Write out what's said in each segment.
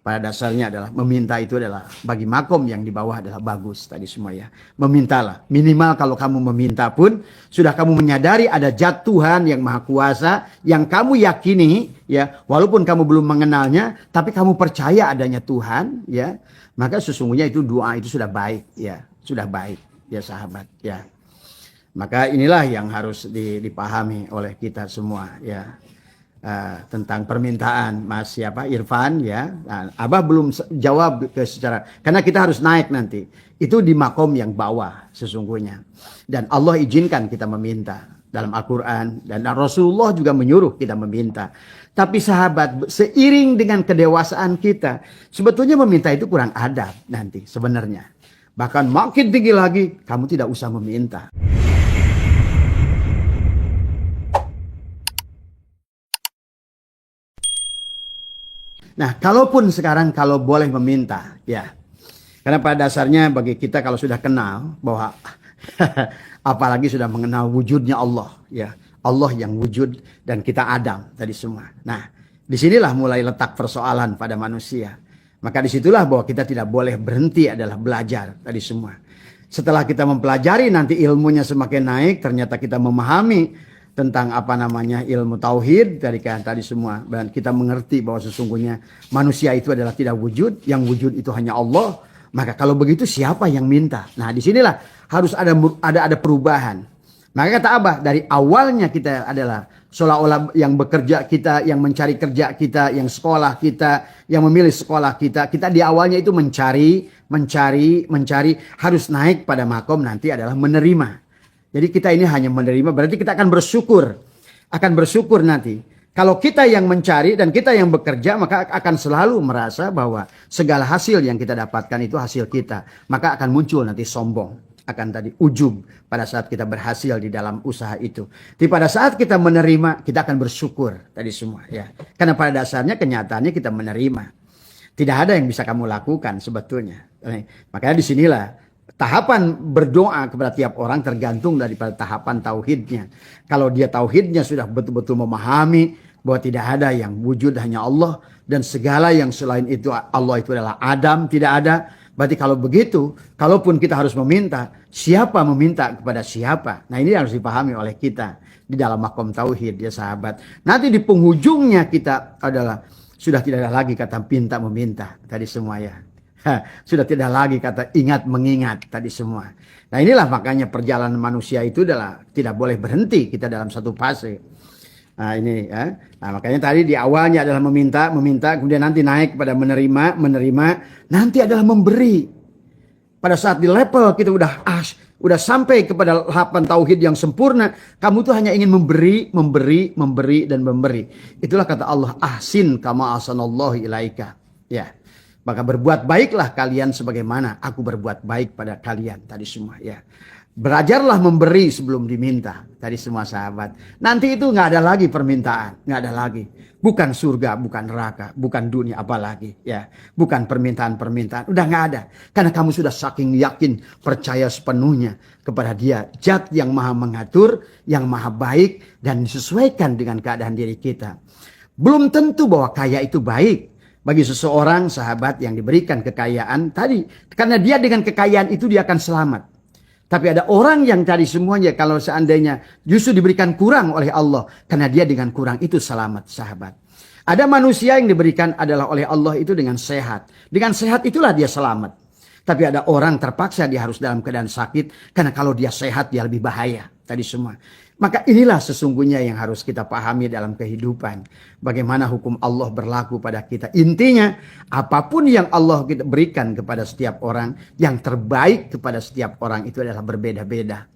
pada dasarnya adalah meminta itu adalah bagi makom yang di bawah adalah bagus tadi semua ya. Memintalah. Minimal kalau kamu meminta pun sudah kamu menyadari ada zat Tuhan yang maha kuasa yang kamu yakini ya, walaupun kamu belum mengenalnya tapi kamu percaya adanya Tuhan ya, maka sesungguhnya itu doa itu sudah baik ya, sudah baik ya sahabat ya. Maka inilah yang harus dipahami oleh kita semua ya. Tentang permintaan Mas siapa Irfan ya. Nah, Abah belum jawab ke secara, karena kita harus naik nanti. Itu di makom yang bawah sesungguhnya. Dan Allah izinkan kita meminta dalam Al-Quran, dan Rasulullah juga menyuruh kita meminta. Tapi sahabat, seiring dengan kedewasaan kita, sebetulnya meminta itu kurang adab nanti sebenarnya. Bahkan makin tinggi lagi, kamu tidak usah meminta. Nah, kalaupun sekarang kalau boleh meminta, ya. Karena pada dasarnya bagi kita kalau sudah kenal bahwa apalagi sudah mengenal wujudnya Allah, ya. Allah yang wujud dan kita Adam tadi semua. Nah, disinilah mulai letak persoalan pada manusia. Maka disitulah bahwa kita tidak boleh berhenti adalah belajar tadi semua. Setelah kita mempelajari nanti ilmunya semakin naik, ternyata kita memahami tentang apa namanya ilmu tauhid dari tadi semua, dan kita mengerti bahwa sesungguhnya manusia itu adalah tidak wujud, yang wujud itu hanya Allah. Maka kalau begitu siapa yang minta? Nah, disinilah harus ada perubahan. Maka kata Abah, dari awalnya kita adalah seolah-olah yang bekerja kita, yang mencari kerja kita, yang sekolah kita, yang memilih sekolah kita di awalnya itu mencari, harus naik pada makom nanti adalah menerima. Jadi kita ini hanya menerima, berarti kita akan bersyukur nanti. Kalau kita yang mencari dan kita yang bekerja, maka akan selalu merasa bahwa segala hasil yang kita dapatkan itu hasil kita. Maka akan muncul nanti sombong, akan tadi ujub pada saat kita berhasil di dalam usaha itu. Tapi pada saat kita menerima, kita akan bersyukur tadi semua ya. Karena pada dasarnya kenyataannya kita menerima. Tidak ada yang bisa kamu lakukan sebetulnya. Makanya disinilah tahapan berdoa kepada tiap orang tergantung daripada tahapan tauhidnya. Kalau dia tauhidnya sudah betul-betul memahami bahwa tidak ada yang wujud hanya Allah, dan segala yang selain itu Allah itu adalah Adam, tidak ada. Berarti kalau begitu, kalaupun kita harus meminta, siapa meminta kepada siapa? Nah, ini harus dipahami oleh kita di dalam makom tauhid ya sahabat. Nanti di penghujungnya kita adalah sudah tidak ada lagi kata pinta meminta tadi semua ya. Sudah tidak lagi kata ingat mengingat tadi semua. Nah, inilah makanya perjalanan manusia itu adalah tidak boleh berhenti kita dalam satu fase. Nah, ini ya. Nah, makanya tadi di awalnya adalah meminta, kemudian nanti naik pada menerima, nanti adalah memberi. Pada saat di level kita udah sampai kepada tahapan tauhid yang sempurna, kamu tuh hanya ingin memberi dan memberi. Itulah kata Allah, ahsin kama ahsanallahu ilaika. Ya. Maka berbuat baiklah kalian sebagaimana aku berbuat baik pada kalian tadi semua ya. Belajarlah memberi sebelum diminta tadi semua sahabat. Nanti itu nggak ada lagi permintaan, nggak ada lagi. Bukan surga, bukan neraka, bukan dunia apalagi ya. Bukan permintaan, udah nggak ada. Karena kamu sudah saking yakin, percaya sepenuhnya kepada Dia, Zat yang maha mengatur, yang maha baik dan disesuaikan dengan keadaan diri kita. Belum tentu bahwa kaya itu baik. Bagi seseorang sahabat yang diberikan kekayaan tadi, karena dia dengan kekayaan itu dia akan selamat. Tapi ada orang yang tadi semuanya kalau seandainya justru diberikan kurang oleh Allah, karena dia dengan kurang itu selamat sahabat. Ada manusia yang diberikan adalah oleh Allah itu dengan sehat. Dengan sehat itulah dia selamat. Tapi ada orang terpaksa dia harus dalam keadaan sakit, karena kalau dia sehat dia lebih bahaya tadi semua. Maka inilah sesungguhnya yang harus kita pahami dalam kehidupan. Bagaimana hukum Allah berlaku pada kita. Intinya, apapun yang Allah kita berikan kepada setiap orang, yang terbaik kepada setiap orang itu adalah berbeda-beda.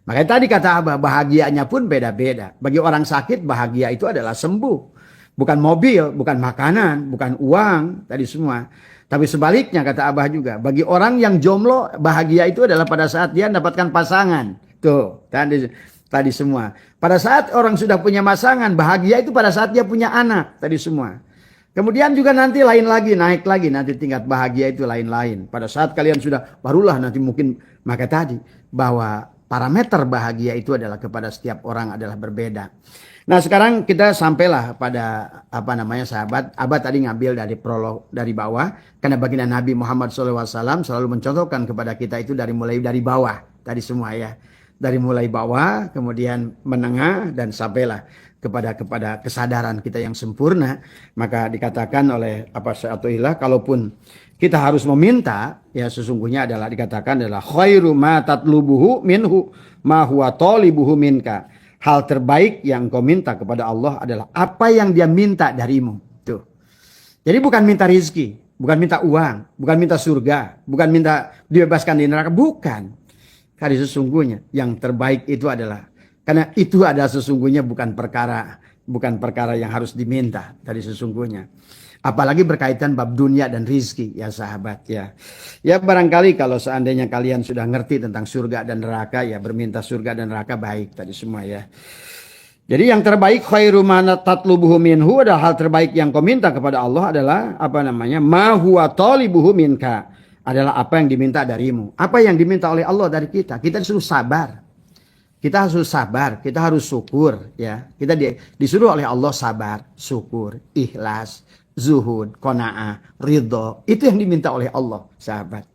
Makanya tadi kata Abah, bahagianya pun beda-beda. Bagi orang sakit, bahagia itu adalah sembuh. Bukan mobil, bukan makanan, bukan uang, tadi semua. Tapi sebaliknya kata Abah juga, bagi orang yang jomblo, bahagia itu adalah pada saat dia mendapatkan pasangan. Tuh, tadi semua. Pada saat orang sudah punya pasangan, bahagia itu pada saat dia punya anak. Tadi semua. Kemudian juga nanti lain lagi, naik lagi. Nanti tingkat bahagia itu lain-lain. Pada saat kalian sudah, barulah nanti mungkin. Maka tadi, bahwa parameter bahagia itu adalah kepada setiap orang adalah berbeda. Nah, sekarang kita sampailah pada apa namanya sahabat. Abah tadi ngambil dari prolog dari bawah, karena baginda Nabi Muhammad SAW selalu mencontohkan kepada kita itu mulai dari bawah tadi semua ya. Dari mulai bawah, kemudian menengah dan sampailah kepada kesadaran kita yang sempurna. Maka dikatakan oleh apa Syaikhullah, kalaupun kita harus meminta, ya sesungguhnya adalah dikatakan adalah khairu ma tatlubuhu minhu ma huwa talibuhu minka. Hal terbaik yang kau minta kepada Allah adalah apa yang dia minta darimu. Tuh. Jadi bukan minta rizki, bukan minta uang, bukan minta surga, bukan minta dibebaskan di neraka, bukan. Karena sesungguhnya yang terbaik itu adalah, karena itu adalah sesungguhnya bukan perkara yang harus diminta dari sesungguhnya. Apalagi berkaitan bab dunia dan rizki ya sahabat ya. Ya barangkali kalau seandainya kalian sudah ngerti tentang surga dan neraka ya berminta surga dan neraka baik tadi semua ya. Jadi yang terbaik khairu ma tatlubuhu minhu adalah hal terbaik yang kau minta kepada Allah adalah apa namanya ma huwa talibuhu minka adalah apa yang diminta darimu. Apa yang diminta oleh Allah dari kita. Kita disuruh sabar. Kita harus sabar, kita harus syukur ya. Kita disuruh oleh Allah sabar, syukur, ikhlas, zuhud, qanaah, ridho. Itu yang diminta oleh Allah, sahabat.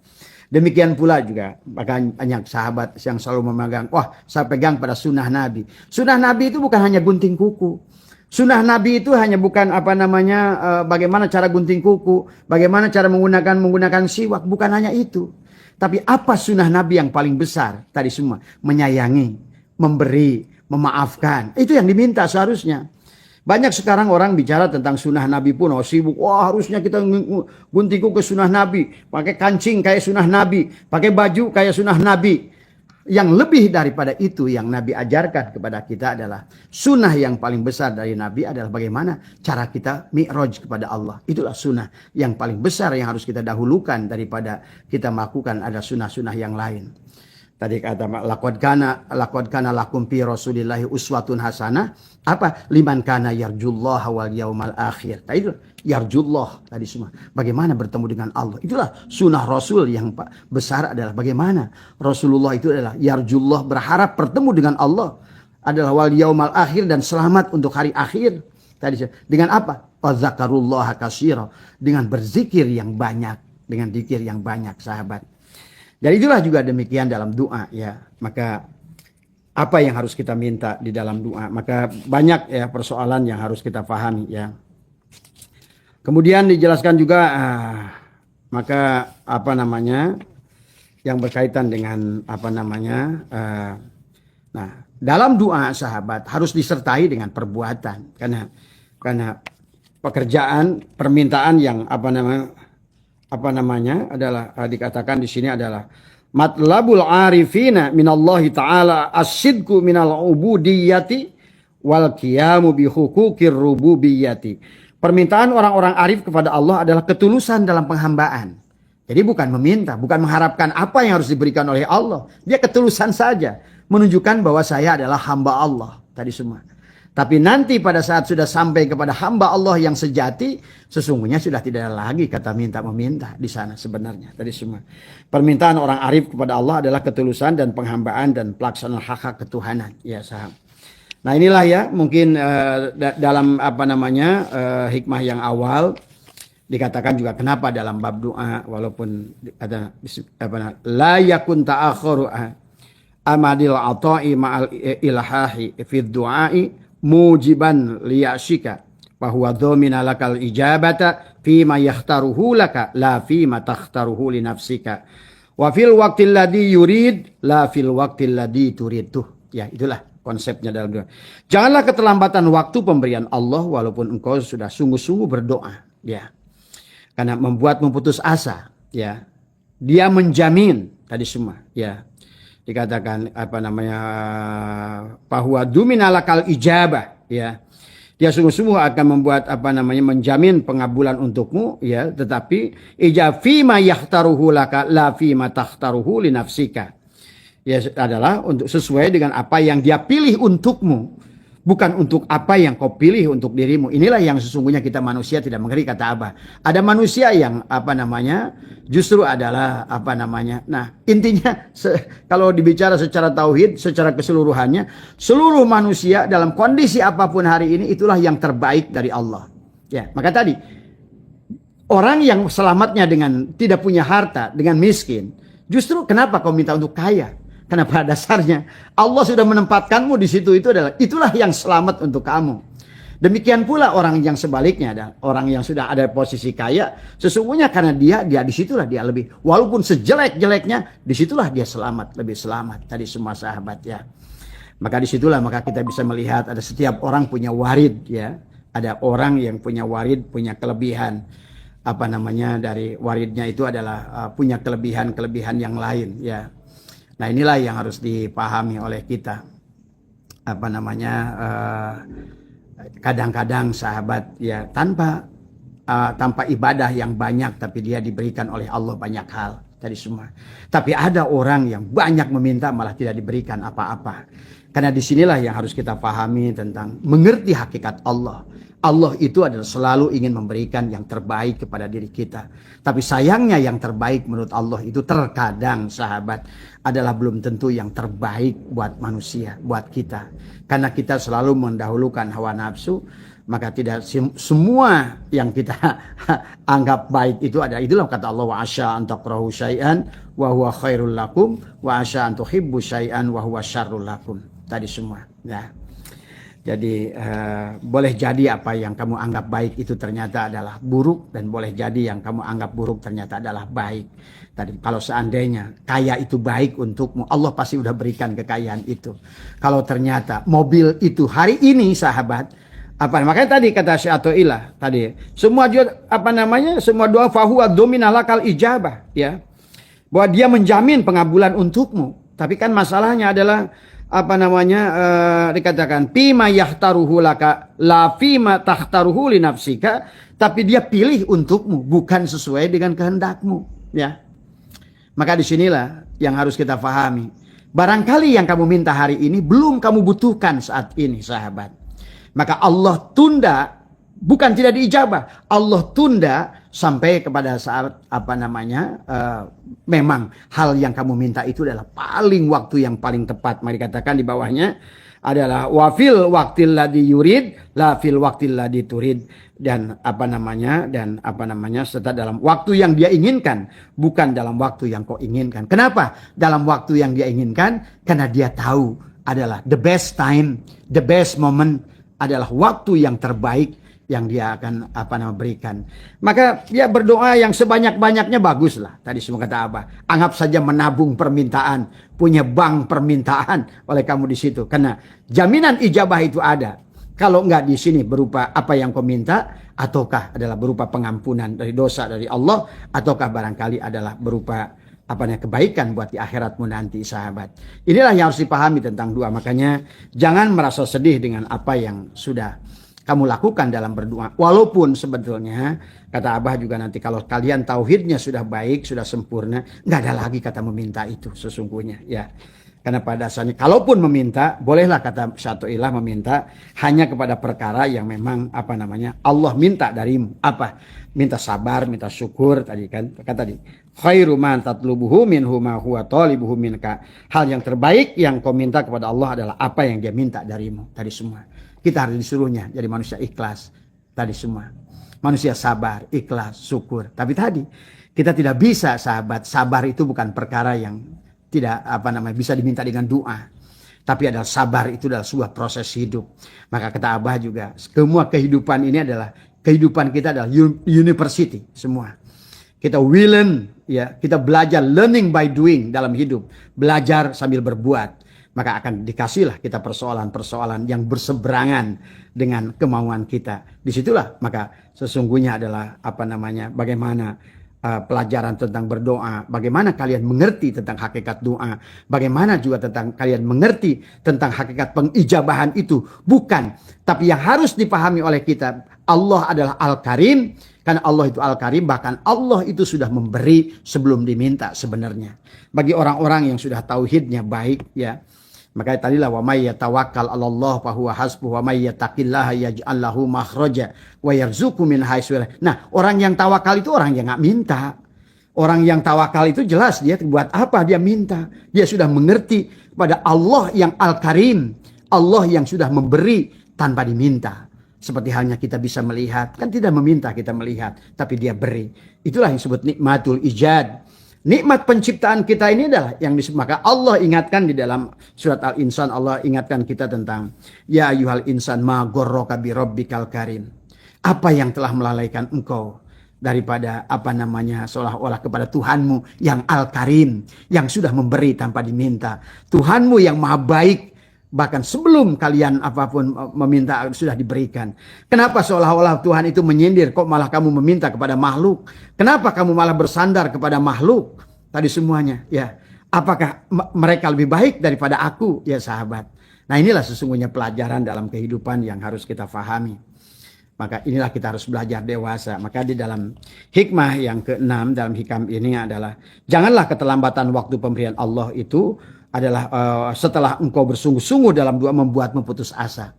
Demikian pula juga banyak sahabat yang selalu memegang, wah saya pegang pada sunnah Nabi. Sunnah Nabi itu bukan hanya gunting kuku. Sunnah Nabi itu hanya bukan apa namanya bagaimana cara gunting kuku, bagaimana cara menggunakan siwak, bukan hanya itu. Tapi apa sunnah Nabi yang paling besar? Tadi semua menyayangi, memberi, memaafkan. Itu yang diminta seharusnya. Banyak sekarang orang bicara tentang sunnah Nabi pun sibuk. Wah harusnya kita gunting kuku ke sunnah Nabi. Pakai kancing kayak sunnah Nabi. Pakai baju kayak sunnah Nabi. Yang lebih daripada itu yang Nabi ajarkan kepada kita adalah sunnah yang paling besar dari Nabi adalah bagaimana cara kita mi'raj kepada Allah. Itulah sunnah yang paling besar yang harus kita dahulukan daripada kita melakukan ada sunnah-sunnah yang lain. Tadi kata laqad kana lakum fi Rasulillahi uswatun hasanah. Apa? Liman kana yarjullah wal yaumal akhir. Tadi itu yarjullah tadi semua. Bagaimana bertemu dengan Allah. Itulah sunnah Rasul yang besar adalah bagaimana Rasulullah itu adalah yarjullah berharap bertemu dengan Allah adalah wal yaumal akhir dan selamat untuk hari akhir. Tadi dengan apa? Wazakarullaha katsira, dengan berzikir yang banyak, dengan zikir yang banyak sahabat. Jadi itulah juga demikian dalam doa ya. Maka apa yang harus kita minta di dalam doa? Maka banyak ya persoalan yang harus kita pahami ya. Kemudian dijelaskan juga maka apa namanya yang berkaitan dengan apa namanya nah dalam doa sahabat harus disertai dengan perbuatan karena pekerjaan permintaan yang apa namanya adalah dikatakan di sini adalah matlabul arifina minallahi ta'ala as-sidqu minal ubudiyyati wal qiyamu bi huquqir rububiyyati. Permintaan orang-orang arif kepada Allah adalah ketulusan dalam penghambaan. Jadi bukan meminta, bukan mengharapkan apa yang harus diberikan oleh Allah. Dia ketulusan saja, menunjukkan bahwa saya adalah hamba Allah tadi semua. Tapi nanti pada saat sudah sampai kepada hamba Allah yang sejati, sesungguhnya sudah tidak ada lagi kata minta-meminta di sana sebenarnya. Tadi semua. Permintaan orang arif kepada Allah adalah ketulusan dan penghambaan dan pelaksanaan hak-hak ketuhanan. Ya saham. Nah inilah ya mungkin dalam apa namanya hikmah yang awal dikatakan juga kenapa dalam bab doa walaupun ada la yakun ta'akhuru amadil ata'i ma'al ilahahi fid du'ai mujiban liyashika bahwa dhamina lakal ijabata fima yakhtaruhu laka la fima takhtaruhu li nafsika wa fil waqtil ladzi yurid la fil waqtil ladzi turid. Ya itulah konsepnya dalam doa. Janganlah keterlambatan waktu pemberian Allah walaupun engkau sudah sungguh-sungguh berdoa ya. Karena memputus asa ya. Dia menjamin tadi semua ya. Dikatakan apa namanya bahwa duminalakal ijabah ya. Dia sungguh-sungguh akan membuat apa namanya menjamin pengabulan untukmu ya, tetapi ijafi ma yakhtaruhu laka la fi ma takhtaruhu li nafsika. Ya adalah untuk sesuai dengan apa yang dia pilih untukmu, bukan untuk apa yang kau pilih untuk dirimu. Inilah yang sesungguhnya kita manusia tidak mengerti, kata Abah. Ada manusia yang justru adalah nah intinya kalau dibicara secara tauhid, secara keseluruhannya, seluruh manusia dalam kondisi apapun hari ini itulah yang terbaik dari Allah. Ya, maka tadi orang yang selamatnya dengan tidak punya harta, dengan miskin, justru kenapa kau minta untuk kaya? Karena pada dasarnya Allah sudah menempatkanmu di situ, itulah yang selamat untuk kamu. Demikian pula orang yang sebaliknya, ada orang yang sudah ada posisi kaya, sesungguhnya karena dia disitulah dia lebih, walaupun sejelek-jeleknya, disitulah dia selamat, lebih selamat. Tadi semua sahabat ya. Maka disitulah maka kita bisa melihat ada setiap orang punya warid ya. Ada orang yang punya warid, punya kelebihan. Dari waridnya itu adalah punya kelebihan-kelebihan yang lain ya. Nah inilah yang harus dipahami oleh kita. Kadang-kadang sahabat ya tanpa ibadah yang banyak, tapi dia diberikan oleh Allah banyak hal tadi semua. Tapi ada orang yang banyak meminta malah tidak diberikan apa-apa. Karena disinilah yang harus kita pahami tentang mengerti hakikat Allah. Allah itu adalah selalu ingin memberikan yang terbaik kepada diri kita. Tapi sayangnya yang terbaik menurut Allah itu terkadang sahabat adalah belum tentu yang terbaik buat manusia, buat kita. Karena kita selalu mendahulukan hawa nafsu, maka tidak semua yang kita anggap baik itu ada. Itulah kata Allah, wa asya an takrahu syai'an wa huwa khairul lakum wa asya an tuhibbu syai'an wa huwa syarrul lakum. Tadi semua ya. Jadi boleh jadi apa yang kamu anggap baik itu ternyata adalah buruk, dan boleh jadi yang kamu anggap buruk ternyata adalah baik. Tadi kalau seandainya kaya itu baik untukmu, Allah pasti udah berikan kekayaan itu. Kalau ternyata mobil itu hari ini sahabat, makanya tadi kata Syekh Athaillah tadi, semua doa fahuwa dominah lakal ijabah ya. Bahwa dia menjamin pengabulan untukmu. Tapi kan masalahnya adalah dikatakan fima yahtaruhu laka la fima tahtaruhu li nafsika, tapi dia pilih untukmu bukan sesuai dengan kehendakmu ya. Maka disinilah yang harus kita pahami, barangkali yang kamu minta hari ini belum kamu butuhkan saat ini sahabat, maka Allah tunda, bukan tidak diijabah, Allah tunda sampai kepada saat memang hal yang kamu minta itu adalah waktu yang paling tepat. Mari katakan di bawahnya adalah wafil waktil ladzi yurid la fil waktil ladzi turid, dan serta dalam waktu yang dia inginkan, bukan dalam waktu yang kau inginkan. Kenapa? Dalam waktu yang dia inginkan, karena dia tahu adalah the best time, the best moment, adalah waktu yang terbaik yang dia akan berikan. Maka dia berdoa yang sebanyak-banyaknya baguslah. Tadi semua kata Abah. Anggap saja menabung permintaan, punya bank permintaan oleh kamu di situ. Karena jaminan ijabah itu ada. Kalau enggak di sini berupa apa yang kau minta, ataukah adalah berupa pengampunan dari dosa dari Allah, ataukah barangkali adalah berupa kebaikan buat di akhiratmu nanti sahabat. Inilah yang harus dipahami tentang doa. Makanya jangan merasa sedih dengan apa yang sudah kamu lakukan dalam berdoa. Walaupun sebetulnya kata Abah juga nanti kalau kalian tauhidnya sudah baik, sudah sempurna, nggak ada lagi kata meminta itu sesungguhnya ya. Karena pada dasarnya kalaupun meminta, bolehlah kata Syatulillah meminta hanya kepada perkara yang memang Allah minta darimu. Minta sabar, minta syukur tadi kan. Kata tadi khairu man tatlubuhu minhu ma huwa talibuhu minka. Hal yang terbaik yang kau minta kepada Allah adalah apa yang dia minta darimu. Tadi semua. Kita harus disuruhnya jadi manusia ikhlas. Tadi semua. Manusia sabar, ikhlas, syukur. Tapi tadi kita tidak bisa sahabat. Sabar itu bukan perkara yang tidak bisa diminta dengan doa. Tapi adalah sabar itu adalah sebuah proses hidup. Maka kata Abah juga, semua kehidupan ini adalah kehidupan kita adalah university semua. Kita will learn ya, kita belajar, learning by doing dalam hidup. Belajar sambil berbuat. Maka akan dikasihlah kita persoalan-persoalan yang berseberangan dengan kemauan kita. Disitulah maka sesungguhnya adalah bagaimana pelajaran tentang berdoa, bagaimana kalian mengerti tentang hakikat doa, bagaimana juga tentang kalian mengerti tentang hakikat pengijabahan itu. Bukan, tapi yang harus dipahami oleh kita, Allah adalah Al-Karim. Karena Allah itu Al-Karim, bahkan Allah itu sudah memberi sebelum diminta sebenarnya. Bagi orang-orang yang sudah tauhidnya baik ya, Makanya tadilah wa may yatawakkal 'alallah fa huwa hasbuh wa may yattaqillaha yaj'al lahu makhraja wa yarzuqhu min haitsu. Nah, orang yang tawakal itu orang yang enggak minta. Orang yang tawakal itu jelas dia buat apa dia minta. Dia sudah mengerti pada Allah yang Al-Karim, Allah yang sudah memberi tanpa diminta. Seperti halnya kita bisa melihat, kan tidak meminta kita melihat, tapi dia beri. Itulah yang disebut nikmatul ijad. Nikmat penciptaan kita ini adalah yang disebut, maka Allah ingatkan di dalam surat Al-Insan, Allah ingatkan kita tentang ya ayyuhal insan ma gharraka bi rabbikal karim. Apa yang telah melalaikan engkau daripada seolah-olah kepada Tuhanmu yang Al-Karim, yang sudah memberi tanpa diminta. Tuhanmu yang maha baik, bahkan sebelum kalian apapun meminta sudah diberikan. Kenapa seolah-olah Tuhan itu menyindir, kok malah kamu meminta kepada makhluk? Kenapa kamu malah bersandar kepada makhluk? Tadi semuanya, ya. Apakah mereka lebih baik daripada aku, ya sahabat? Nah, inilah sesungguhnya pelajaran dalam kehidupan yang harus kita fahami. Maka inilah kita harus belajar dewasa. Maka di dalam hikmah yang ke-6 dalam hikam ini adalah janganlah keterlambatan waktu pemberian Allah itu adalah setelah engkau bersungguh-sungguh dalam doa membuatmu putus asa.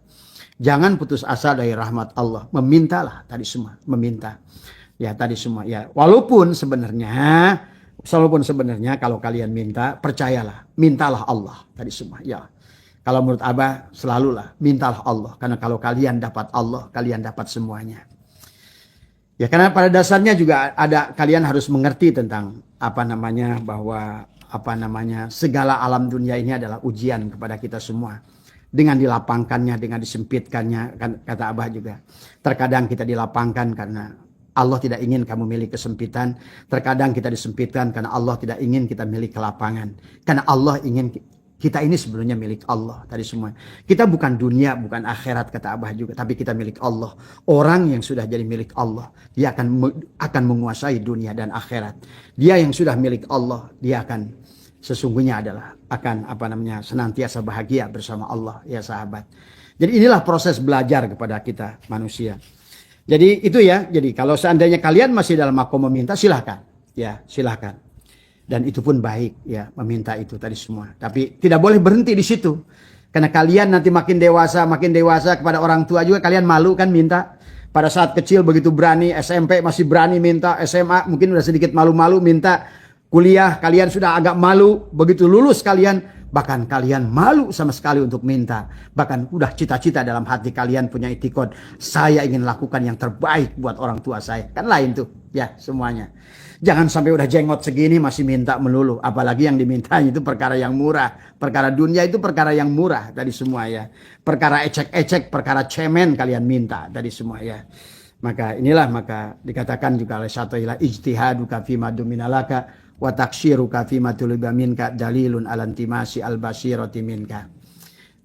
Jangan putus asa dari rahmat Allah. Memintalah tadi semua, meminta. Ya tadi semua ya. Walaupun sebenarnya kalau kalian minta, percayalah, mintalah Allah tadi semua ya. Kalau menurut Abah selalulah mintalah Allah, karena kalau kalian dapat Allah, kalian dapat semuanya. Ya karena pada dasarnya juga ada, kalian harus mengerti tentang bahwa segala alam dunia ini adalah ujian kepada kita semua. Dengan dilapangkannya, dengan disempitkannya, kan, kata Abah juga. Terkadang kita dilapangkan karena Allah tidak ingin kamu milih kesempitan. Terkadang kita disempitkan karena Allah tidak ingin kita milih kelapangan. Karena Allah ingin kita ini sebenarnya milik Allah tadi semua. Kita bukan dunia, bukan akhirat kata Abah juga, tapi kita milik Allah. Orang yang sudah jadi milik Allah, dia akan menguasai dunia dan akhirat. Dia yang sudah milik Allah, dia akan sesungguhnya akan senantiasa bahagia bersama Allah, ya sahabat. Jadi inilah proses belajar kepada kita manusia. Jadi itu ya. Jadi kalau seandainya kalian masih dalam makom meminta, silahkan, ya silahkan. Dan itu pun baik ya, meminta itu tadi semua. Tapi tidak boleh berhenti di situ. Karena kalian nanti makin dewasa kepada orang tua juga kalian malu kan minta. Pada saat kecil begitu berani, SMP masih berani minta, SMA mungkin udah sedikit malu-malu minta. Kuliah kalian sudah agak malu, begitu lulus bahkan kalian malu sama sekali untuk minta. Bahkan udah cita-cita dalam hati kalian punya itikad, saya ingin lakukan yang terbaik buat orang tua saya. Kan lain tuh ya semuanya. Jangan sampai udah jenggot segini masih minta melulu. Apalagi yang dimintanya itu perkara yang murah. Perkara dunia itu perkara yang murah tadi semua ya. Perkara ecek-ecek, perkara cemen kalian minta tadi semua ya. Maka dikatakan juga oleh Syatailah, ijtihaduka fima duminalaka wa taksiruka fima tuliba minka dalilun alantimasi al-basirati minka.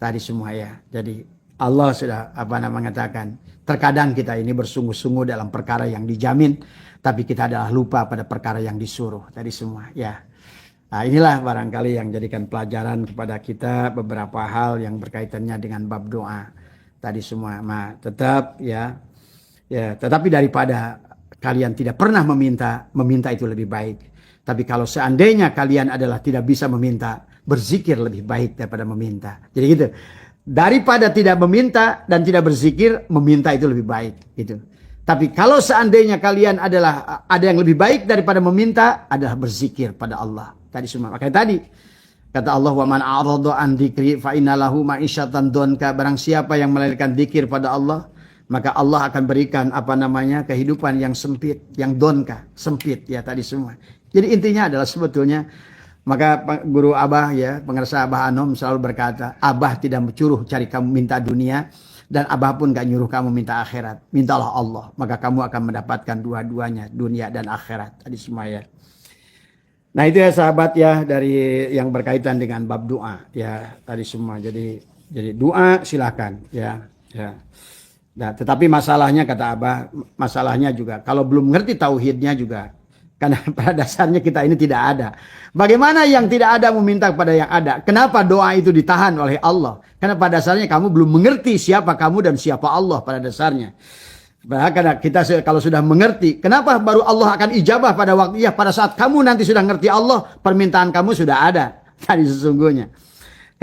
Tadi semua ya. Jadi Allah sudah mengatakan, terkadang kita ini bersungguh-sungguh dalam perkara yang dijamin, tapi kita adalah lupa pada perkara yang disuruh. Tadi semua ya. Nah, inilah barangkali yang jadikan pelajaran kepada kita beberapa hal yang berkaitannya dengan bab doa. Tadi semua tetap ya. Tetapi daripada kalian tidak pernah meminta itu lebih baik. Tapi kalau seandainya kalian adalah tidak bisa meminta, berzikir lebih baik daripada meminta. Jadi gitu. Daripada tidak meminta dan tidak berzikir, meminta itu lebih baik gitu. Tapi kalau seandainya kalian ada yang lebih baik daripada meminta, adalah berzikir pada Allah. Tadi semua. Makanya tadi kata Allah, wa man a'rada an dzikri fa innalahu ma'isyatan donka. Barang siapa yang melarikan zikir pada Allah, maka Allah akan berikan kehidupan yang sempit, yang donka, sempit ya tadi semua. Jadi intinya adalah sebetulnya, maka guru Abah ya, pengarsa Abah Anom selalu berkata, Abah tidak menyuruh cari kamu minta dunia, dan Abah pun gak nyuruh kamu minta akhirat. Mintalah Allah, maka kamu akan mendapatkan dua-duanya, dunia dan akhirat. Tadi semua ya. Nah itu ya sahabat ya, dari yang berkaitan dengan bab doa ya tadi semua. Jadi doa silakan ya. Nah, tetapi masalahnya kata Abah, masalahnya juga kalau belum ngerti tauhidnya juga. Karena pada dasarnya kita ini tidak ada. Bagaimana yang tidak ada meminta kepada yang ada? Kenapa doa itu ditahan oleh Allah? Karena pada dasarnya kamu belum mengerti siapa kamu dan siapa Allah pada dasarnya. Karena kita kalau sudah mengerti, kenapa baru Allah akan ijabah pada waktu pada saat kamu nanti sudah ngerti Allah, permintaan kamu sudah ada tadi sesungguhnya.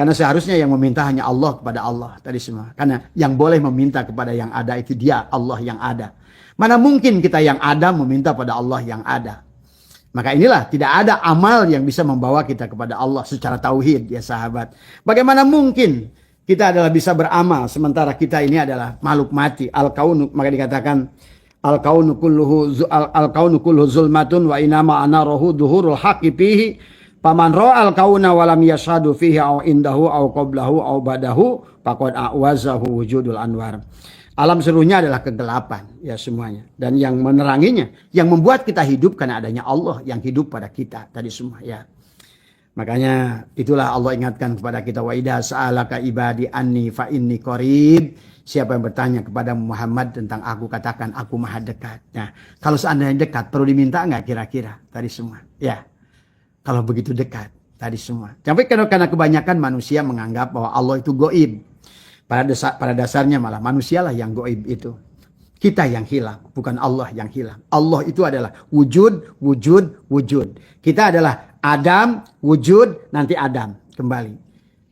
Karena seharusnya yang meminta hanya Allah kepada Allah tadi semua. Karena yang boleh meminta kepada yang ada itu dia, Allah yang ada. Mana mungkin kita yang ada meminta pada Allah yang ada. Maka inilah tidak ada amal yang bisa membawa kita kepada Allah secara tauhid ya sahabat. Bagaimana mungkin kita adalah bisa beramal sementara kita ini adalah makhluk mati. Al-kaunu, maka dikatakan al-kaunu kulluhu zulmatun wa inama ana rohu duhurul haqqi fihi. Paman ra'al kauna walam yashadu fihi au indahu au qablahu au badahu faqad a'wazahu wujudul anwar. Alam seluruhnya adalah kegelapan ya semuanya, dan yang meneranginya, yang membuat kita hidup karena adanya Allah yang hidup pada kita tadi semua ya. Makanya itulah Allah ingatkan kepada kita, wa idza sa'alaka ibadi anni fa inni qarib. Siapa yang bertanya kepada Muhammad tentang aku, katakan aku maha dekat. Nah, kalau seandainya dekat perlu diminta enggak kira-kira tadi semua ya. Kalau begitu dekat tadi semua. Tapi karena kebanyakan manusia menganggap bahwa Allah itu goib. Pada dasarnya malah manusialah yang goib itu. Kita yang hilang, bukan Allah yang hilang. Allah itu adalah wujud, wujud, wujud. Kita adalah Adam, wujud, nanti Adam kembali.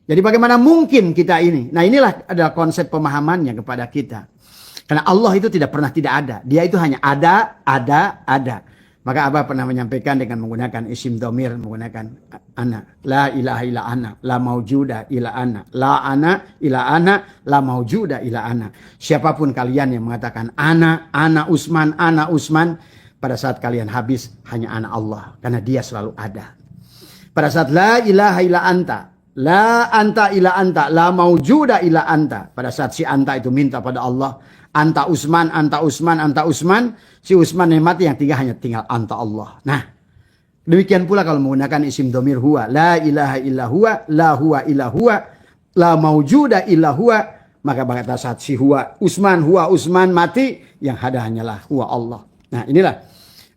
Jadi bagaimana mungkin kita ini? Nah inilah adalah konsep pemahamannya kepada kita. Karena Allah itu tidak pernah tidak ada. Dia itu hanya ada, ada. Maka Abah pernah menyampaikan dengan menggunakan isim domir, menggunakan ana. La ilaha illa ana, la maujuda illa ana. La ana illa ana, la maujuda illa ana. Siapapun kalian yang mengatakan ana Usman, pada saat kalian habis hanya ana Allah. Karena dia selalu ada. Pada saat la ilaha illa anta, la anta illa anta, la maujuda illa anta. Pada saat si anta itu minta pada Allah, anta Usman, anta Usman, anta Usman. Si Usman yang mati, yang tiga hanya tinggal anta Allah. Nah, demikian pula kalau menggunakan isim domir huwa. La ilaha illa huwa, la huwa illa huwa, la maujuda illa huwa. Maka pada saat si huwa Usman mati, yang ada hanyalah huwa Allah. Nah inilah,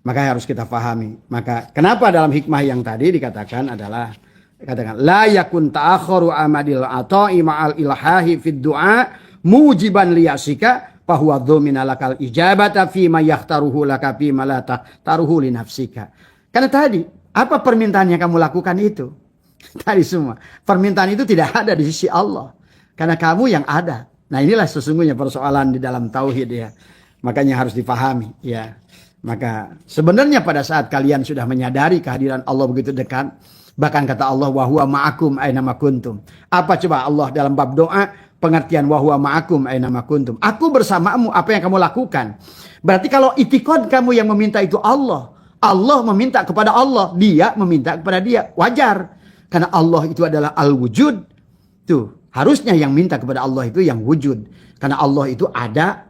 maka harus kita pahami. Maka kenapa dalam hikmah yang tadi dikatakan adalah, katakan la yakun ta'akharu amadil ata'i ma'al ilhahi fid du'a mujiban liyasika bahwa dhamina lakal ijabata fi ma yahtaruhu laka fi ma la taruhu li nafsika. Karena tadi apa permintaan yang kamu lakukan itu? Tadi semua permintaan itu tidak ada di sisi Allah, karena kamu yang ada. Nah inilah sesungguhnya persoalan di dalam tauhid ya. Makanya harus dipahami ya. Maka sebenarnya pada saat kalian sudah menyadari kehadiran Allah begitu dekat, bahkan kata Allah wa huwa ma'akum aina ma kuntum. Apa coba Allah dalam bab doa pengertian wa huwa ma'akum aina ma kuntum. Aku bersamamu apa yang kamu lakukan. Berarti kalau itikad kamu yang meminta itu Allah, Allah meminta kepada Allah, dia meminta kepada dia, wajar. Karena Allah itu adalah al-wujud. Tuh, harusnya yang minta kepada Allah itu yang wujud. Karena Allah itu ada.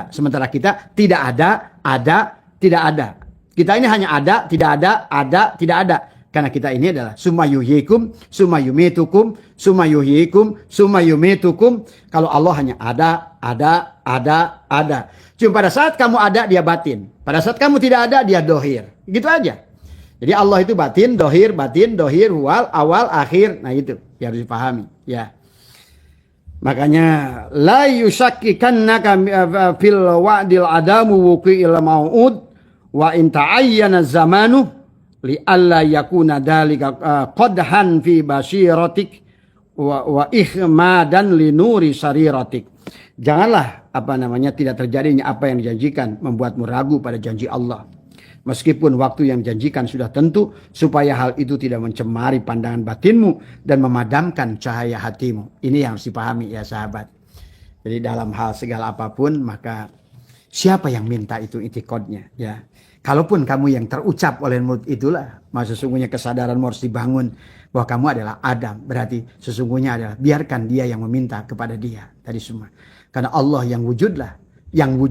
Sementara kita tidak ada, tidak ada. Kita ini hanya ada, tidak ada. Karena kita ini adalah summa yuhyikum, summa yumitukum, summa yuhyikum, summa yumitukum. Kalau Allah hanya ada. Cuma pada saat kamu ada, dia batin. Pada saat kamu tidak ada, dia dohir. Gitu aja. Jadi Allah itu batin, dohir, huwal, awal, akhir. Nah itu yang harus dipahami. Ya. Makanya la yusakkikannaka fil wa'dil adamu wuqi'il mau'ud wa in ta'ayyana zamanu li alla yakuna dalika qadhan fi basiratik wa ihmadan li nuri sariratik. Janganlah tidak terjadinya apa yang dijanjikan membuatmu ragu pada janji Allah. Meskipun waktu yang dijanjikan sudah tentu, supaya hal itu tidak mencemari pandangan batinmu dan memadamkan cahaya hatimu. Ini yang harus dipahami ya sahabat. Jadi dalam hal segala apapun, maka siapa yang minta itu itikadnya ya. Kalaupun kamu yang terucap oleh mulut itulah, maka sesungguhnya kesadaran harus dibangun bahwa kamu adalah Adam. Berarti sesungguhnya adalah biarkan dia yang meminta kepada dia tadi semua. Karena Allah yang wujudlah yang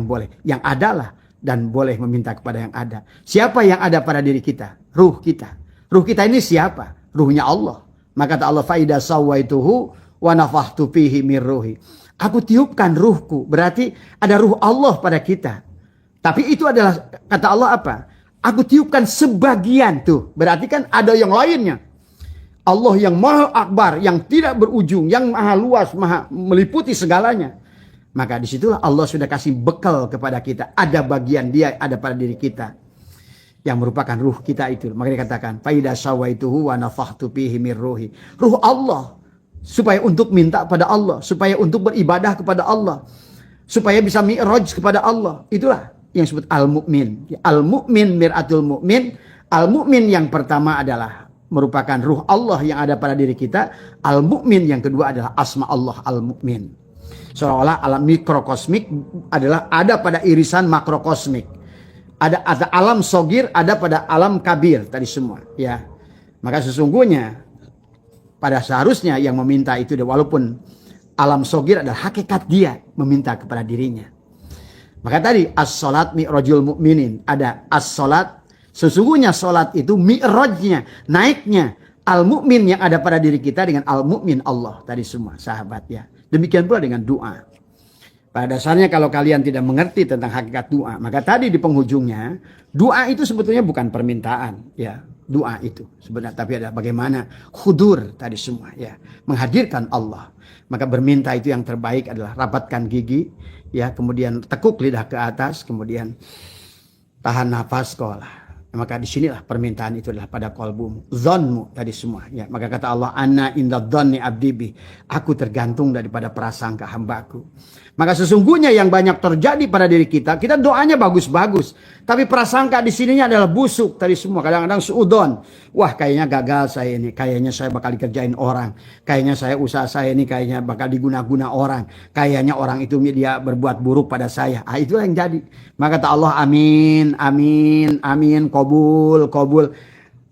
boleh, yang adalah dan boleh meminta kepada yang ada. Siapa yang ada pada diri kita? Ruh kita. Ruh kita ini siapa? Ruhnya Allah. Maka kata Allah, faida sawaituhu wa nafakhtu fihi mir ruhi. Aku tiupkan ruhku. Berarti ada ruh Allah pada kita. Tapi itu adalah kata Allah apa? Aku tiupkan sebagian tuh. Berarti kan ada yang lainnya. Allah yang maha akbar, yang tidak berujung, yang maha luas, maha meliputi segalanya. Maka disitulah Allah sudah kasih bekal kepada kita. Ada bagian dia, ada pada diri kita. yang merupakan ruh kita itu. Maka dikatakan faida sawaituhu wa nafakhtu fihi mir ruhi. Ruh Allah, supaya untuk minta pada Allah, supaya untuk beribadah kepada Allah, supaya bisa mi'raj kepada Allah. Itulah yang disebut al-mu'min. Al-mu'min mir'atul mu'min. Al-mu'min yang pertama adalah merupakan ruh Allah yang ada pada diri kita. Al-mu'min yang kedua adalah asma Allah al-mu'min. Seolah-olah alam mikrokosmik adalah ada pada irisan makrokosmik. Ada alam sogir, ada pada alam kabir tadi semua. Ya, maka sesungguhnya pada seharusnya yang meminta itu, walaupun alam sogir adalah hakikat dia meminta kepada dirinya. Maka tadi as-salat mi'rajul mu'minin, ada as-salat, sesungguhnya salat itu mi'rajnya, naiknya al-mu'min yang ada pada diri kita dengan al-mu'min Allah tadi semua, sahabat ya. Demikian pula dengan doa. Pada dasarnya kalau kalian tidak mengerti tentang hakikat doa, maka tadi di penghujungnya, doa itu sebetulnya bukan permintaan, ya. Doa itu sebenarnya, tapi adalah bagaimana khudur tadi semua, ya, menghadirkan Allah. Maka berminta itu yang terbaik adalah rapatkan gigi, ya, kemudian tekuk lidah ke atas, kemudian tahan nafas sekolah. Maka disinilah permintaan itu adalah pada kolbumu, zonmu tadi semua. Ya, maka kata Allah, Ana inda dhonni abdibi, aku tergantung daripada prasangka hambaku. Maka sesungguhnya yang banyak terjadi pada diri kita, kita doanya bagus-bagus, tapi prasangka di sininya adalah busuk tadi semua. Kadang-kadang suudon, wah kayaknya gagal saya ini, kayaknya saya bakal dikerjain orang, kayaknya saya usaha saya ini kayaknya bakal diguna-guna orang, kayaknya orang itu dia berbuat buruk pada saya. Ah, itulah yang jadi. Maka kata Allah, amin, amin, amin, kabul, kabul.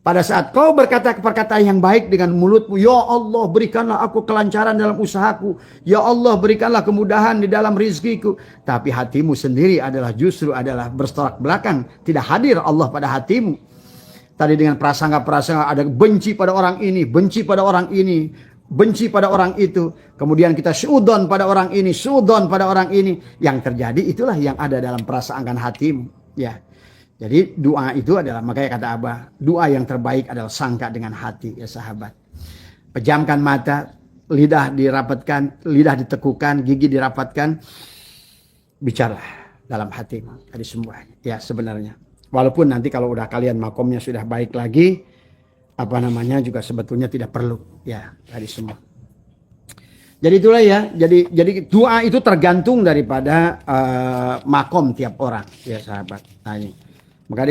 Pada saat kau berkata perkataan yang baik dengan mulutmu, ya Allah berikanlah aku kelancaran dalam usahaku, ya Allah berikanlah kemudahan di dalam rizkiku. Tapi hatimu sendiri adalah justru adalah bertolak belakang, tidak hadir Allah pada hatimu. Tadi dengan prasangka-prasangka ada benci pada orang ini, benci pada orang ini, benci pada orang itu. Kemudian kita suudon pada orang ini, suudon pada orang ini. Yang terjadi itulah yang ada dalam perasaan hatimu, ya. Jadi doa itu adalah, makanya kata Abah, doa yang terbaik adalah sangka dengan hati ya sahabat. Pejamkan mata, lidah dirapatkan, lidah ditekukan, gigi dirapatkan. Bicara dalam hatimu tadi semuanya. Ya sebenarnya. Walaupun nanti kalau udah kalian makomnya sudah baik lagi, apa namanya juga sebetulnya tidak perlu. Ya tadi semua. Jadi itulah ya. Jadi doa itu tergantung daripada makom tiap orang ya sahabat. Nah ini. Maka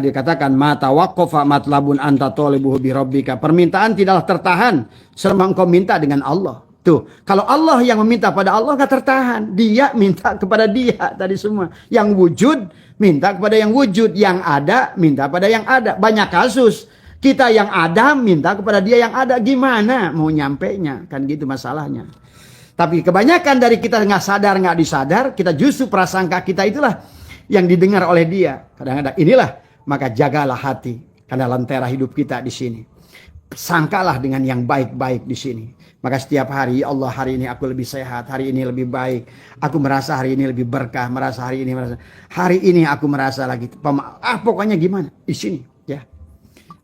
dikatakan mata waqafa matlabun anta talibuhu bi rabbika. Permintaan tidaklah tertahan selama engkau minta dengan Allah. Tuh, kalau Allah yang meminta pada Allah enggak tertahan. Dia minta kepada dia tadi semua. Yang wujud minta kepada yang wujud, yang ada minta pada yang ada. Banyak kasus kita yang ada minta kepada dia yang ada, gimana mau nyampenya? Kan gitu masalahnya. Tapi kebanyakan dari kita nggak sadar, nggak disadar, kita justru prasangka kita itulah yang didengar oleh dia. Kadang-kadang inilah, maka jagalah hati karena lentera hidup kita di sini. Sangkalah dengan yang baik-baik di sini. Maka setiap hari, ya Allah hari ini aku lebih sehat, hari ini lebih baik. Aku merasa hari ini lebih berkah, merasa hari ini aku merasa lagi pokoknya gimana di sini, ya.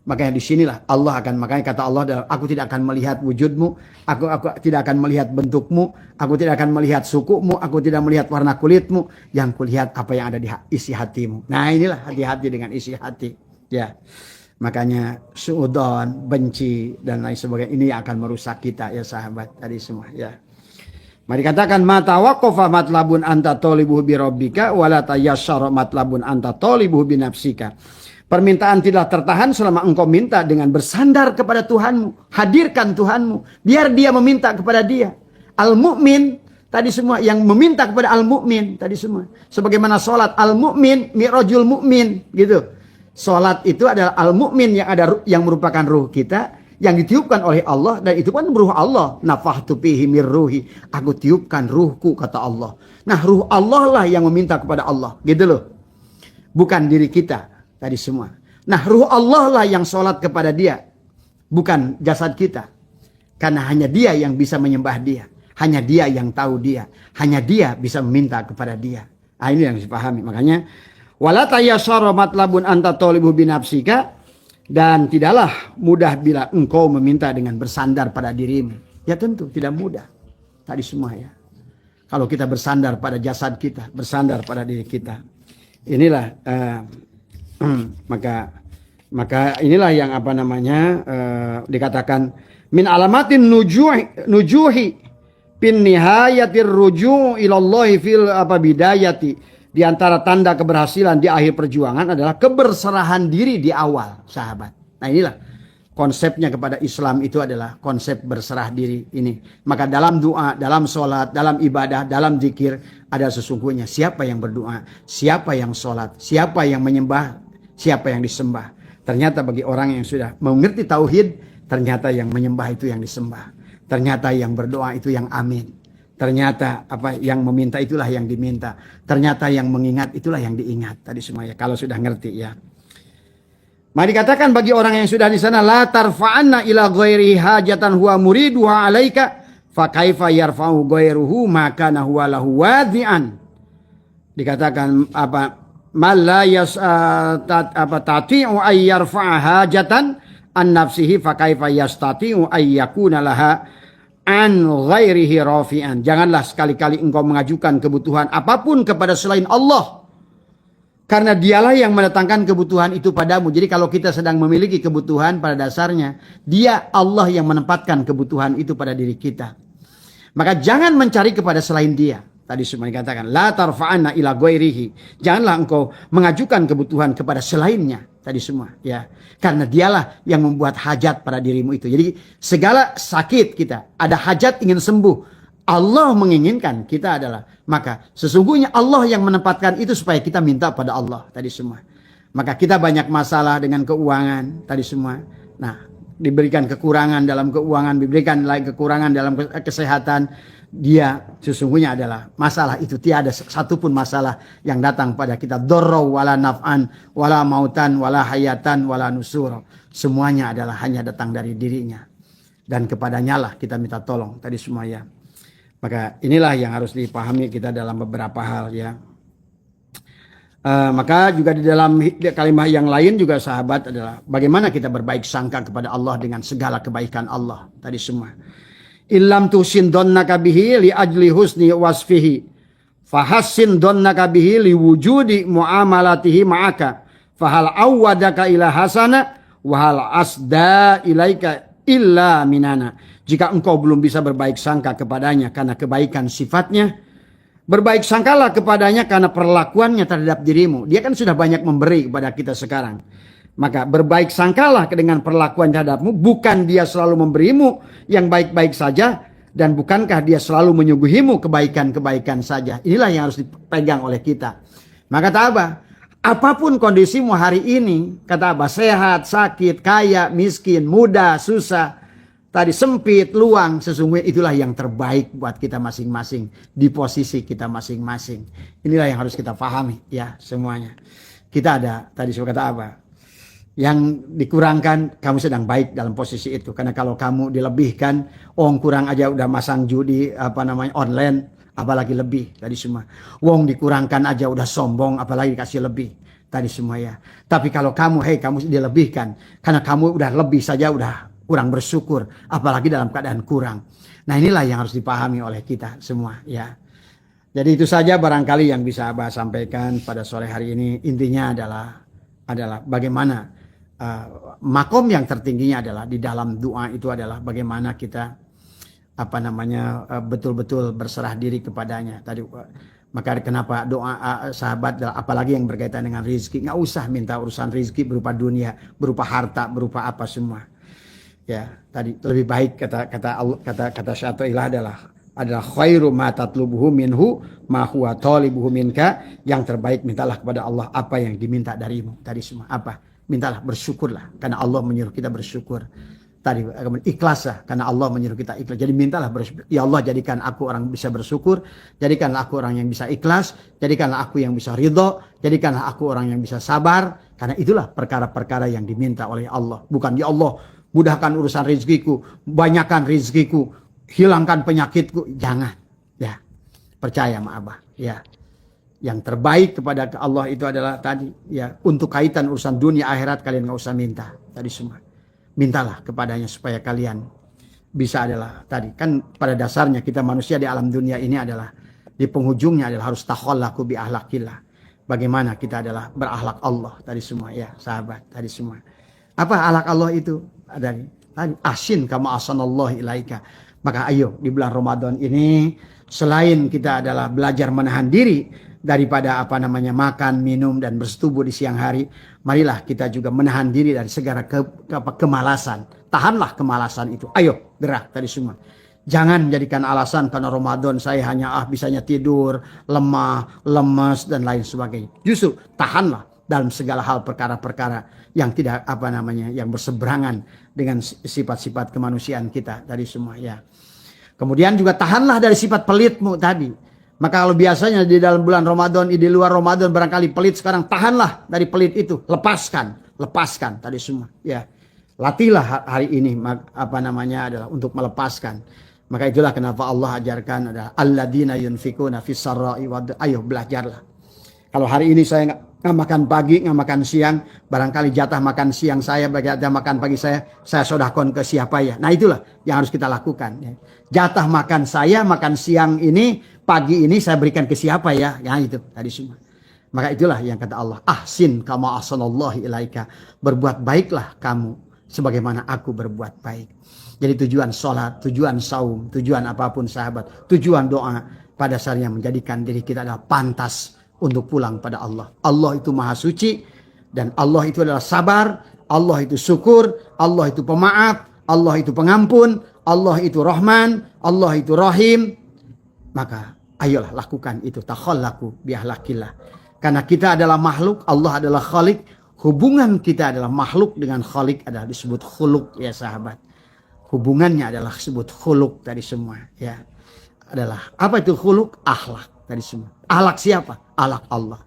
Makanya disinilah Allah akan, makanya kata Allah, aku tidak akan melihat wujudmu, aku tidak akan melihat bentukmu, aku tidak akan melihat sukumu, aku tidak melihat warna kulitmu, yang kulihat apa yang ada di isi hatimu. Nah inilah hati-hati dengan isi hati, ya. Makanya suudon, benci dan lain sebagainya ini akan merusak kita ya sahabat tadi semua ya. Mari katakan mata waqafa matlabun anta talibuhu bi rabbika wala tayassara matlabun anta talibuhu bi nafsika. Permintaan tidak tertahan selama engkau minta dengan bersandar kepada Tuhanmu. Hadirkan Tuhanmu. Biar dia meminta kepada dia. Al-mu'min. Tadi semua. Yang meminta kepada al-mu'min. Tadi semua. Sebagaimana sholat. Al-mu'min. Mi'rajul mu'min. Gitu. Sholat itu adalah al-mu'min yang merupakan ruh kita. Yang ditiupkan oleh Allah. Dan itu kan ruh Allah. Nafahtu fihi mir ruhi. Aku tiupkan ruhku kata Allah. Nah ruh Allah lah yang meminta kepada Allah. Gitu loh. Bukan diri kita. Tadi semua. Nah ruh Allah lah yang sholat kepada dia. Bukan jasad kita. Karena hanya dia yang bisa menyembah dia. Hanya dia yang tahu dia. Hanya dia bisa meminta kepada dia. Nah ini yang dipahami. Makanya. Wala tayassara matlabun anta talibu binafsika. Dan tidaklah mudah bila engkau meminta dengan bersandar pada dirimu. Ya tentu tidak mudah. Tadi semua ya. Kalau kita bersandar pada jasad kita. Bersandar pada diri kita. Inilah. Maka inilah yang dikatakan min alamatin nujuhi pin nihayatir ruju' ilallahi fil bidayati. Di antara tanda keberhasilan di akhir perjuangan adalah keberserahan diri di awal, sahabat. Nah, inilah konsepnya kepada Islam, itu adalah konsep berserah diri ini. Maka dalam doa, dalam sholat, dalam ibadah, dalam zikir, ada sesungguhnya siapa yang berdoa, siapa yang sholat, siapa yang menyembah, siapa yang disembah. Ternyata bagi orang yang sudah mengerti tauhid, ternyata yang menyembah itu yang disembah. Ternyata yang berdoa itu yang amin. Ternyata yang meminta itulah yang diminta. Ternyata yang mengingat itulah yang diingat. Tadi semuanya kalau sudah ngerti ya. Maka dikatakan bagi orang yang sudah di sana, la tarfa'anna ila ghairi hajatan huwa muriduha alaika fa kaifa yarfa'u ghairuhu maka huwa lahu wadi'an. Dikatakan mal la tati'u ay yarfa'a hajatan an nafsihi fa kaifa yastati'u ay yakuna laha an ghairihi rafi'an. Janganlah sekali-kali engkau mengajukan kebutuhan apapun kepada selain Allah, karena dialah yang mendatangkan kebutuhan itu padamu. Jadi kalau kita sedang memiliki kebutuhan, pada dasarnya dia Allah yang menempatkan kebutuhan itu pada diri kita. Maka jangan mencari kepada selain dia. Tadi semua dikatakan la tarfa'anna ila ghairihi. Janganlah engkau mengajukan kebutuhan kepada selainnya. Tadi semua ya. Karena dialah yang membuat hajat pada dirimu itu. Jadi segala sakit kita, ada hajat ingin sembuh, Allah menginginkan kita adalah, maka sesungguhnya Allah yang menempatkan itu supaya kita minta pada Allah. Tadi semua. Maka kita banyak masalah dengan keuangan. Tadi semua. Nah, diberikan kekurangan dalam keuangan, diberikan lagi kekurangan dalam kesehatan. Dia sesungguhnya adalah masalah itu. Tiada satupun masalah yang datang pada kita. Dorro wala naf'an, wala mautan, wala hayatan, wala nusur. Semuanya adalah hanya datang dari dirinya. Dan kepadanya lah kita minta tolong. Tadi semua ya. Maka inilah yang harus dipahami kita dalam beberapa hal ya. Maka juga di dalam kalimat yang lain juga sahabat adalah bagaimana kita berbaik sangka kepada Allah dengan segala kebaikan Allah. Tadi semua. Illam tusin donnaka bihi li ajli husni wasfihi fahassin donnaka bihi li wujudi muamalatihi ma'aka fahal awwadaka ila hasana wahal asda ilaika illa minana. Jika engkau belum bisa berbaik sangka kepadanya karena kebaikan sifatnya, berbaik sangkalah kepadanya karena perlakuannya terhadap dirimu. Dia kan sudah banyak memberi kepada kita sekarang. Maka berbaik sangkalah dengan perlakuan terhadapmu. Bukan dia selalu memberimu yang baik-baik saja. Dan bukankah dia selalu menyuguhimu kebaikan-kebaikan saja. Inilah yang harus dipegang oleh kita. Maka kata Abah, apapun kondisimu hari ini, kata Abah, sehat, sakit, kaya, miskin, muda, susah, tadi sempit, luang, sesungguhnya itulah yang terbaik buat kita masing-masing. Di posisi kita masing-masing. Inilah yang harus kita pahami ya semuanya. Kita ada, tadi saya kata Abah, yang dikurangkan kamu sedang baik dalam posisi itu. Karena kalau kamu dilebihkan, wong kurang aja udah masang judi online, apalagi lebih tadi semua. Wong dikurangkan aja udah sombong, apalagi dikasih lebih tadi semua ya. Tapi kalau kamu dilebihkan, karena kamu udah lebih saja udah kurang bersyukur, apalagi dalam keadaan kurang. Nah, inilah yang harus dipahami oleh kita semua ya. Jadi itu saja barangkali yang bisa Abah sampaikan pada sore hari ini. Intinya adalah bagaimana makom yang tertingginya adalah di dalam doa itu adalah bagaimana kita betul-betul berserah diri kepadanya. Tadi maka kenapa doa sahabat apalagi yang berkaitan dengan rezeki, nggak usah minta urusan rezeki berupa dunia, berupa harta, berupa apa semua. Ya, tadi lebih baik kata Syaikhullah adalah khairu ma tatlubuhu minhu ma huwa talibuhu minka. Yang terbaik mintalah kepada Allah apa yang diminta darimu. Tadi semua apa? Mintalah, bersyukurlah karena Allah menyuruh kita bersyukur. Tadi ikhlaslah karena Allah menyuruh kita ikhlas. Jadi mintalah bersyukur. Ya Allah, jadikan aku orang bisa bersyukur, jadikanlah aku orang yang bisa ikhlas, jadikanlah aku yang bisa ridho, jadikanlah aku orang yang bisa sabar, karena itulah perkara-perkara yang diminta oleh Allah. Bukan ya Allah, mudahkan urusan rezekiku, banyakkan rezekiku, hilangkan penyakitku. Jangan ya, percaya sama Abah ya. Yang terbaik kepada Allah itu adalah tadi ya, untuk kaitan urusan dunia akhirat kalian nggak usah minta tadi semua. Mintalah kepadanya supaya kalian bisa adalah tadi kan pada dasarnya kita manusia di alam dunia ini adalah di penghujungnya adalah harus takhallaku bi ahlakillah. bagaimana kita adalah berakhlak Allah tadi semua ya sahabat tadi semua. Apa akhlak Allah itu? Tadi asin kama asanallahu ilaika. Maka ayo di bulan Ramadan ini selain kita adalah belajar menahan diri daripada makan, minum dan bersetubuh di siang hari, marilah kita juga menahan diri dari segala kemalasan. Tahanlah kemalasan itu. Ayo gerak tadi semua. Jangan jadikan alasan karena Ramadan saya hanya bisanya tidur, lemah, lemes dan lain sebagainya. Justru tahanlah dalam segala hal perkara-perkara yang tidak yang berseberangan dengan sifat-sifat kemanusiaan kita tadi semua ya. Kemudian juga tahanlah dari sifat pelitmu tadi. Maka kalau biasanya di dalam bulan Ramadan, di luar Ramadan barangkali pelit, sekarang tahanlah dari pelit itu, lepaskan tadi semua ya. Latihlah hari ini adalah untuk melepaskan. Maka itulah kenapa Allah ajarkan adalah alladzina yunfikuna fis sarra'i ayo belajarlah. Kalau hari ini saya nggak makan pagi, nggak makan siang, barangkali jatah makan siang saya, jatah makan pagi saya sodakon ke siapa ya. Nah itulah yang harus kita lakukan. Ya. Jatah makan saya, makan siang ini, pagi ini saya berikan ke siapa ya. Ya itu tadi semua. Maka itulah yang kata Allah. Ahsin kama ahsanallahu ilaika. Berbuat baiklah kamu sebagaimana aku berbuat baik. Jadi tujuan sholat, tujuan saum, tujuan apapun sahabat, tujuan doa pada dasarnya menjadikan diri kita adalah pantas untuk pulang pada Allah. Allah itu maha suci dan Allah itu adalah sabar, Allah itu syukur, Allah itu pemaaf, Allah itu pengampun, Allah itu rahman, Allah itu rahim. Maka ayolah lakukan itu, takhallaku biahlakillah. Karena kita adalah makhluk, Allah adalah khalik. Hubungan kita adalah makhluk dengan khalik adalah disebut khuluk ya sahabat. Hubungannya adalah disebut khuluk tadi semua ya. Adalah apa itu khuluk? Akhlak tadi semua. Akhlak siapa? Akhlak Allah.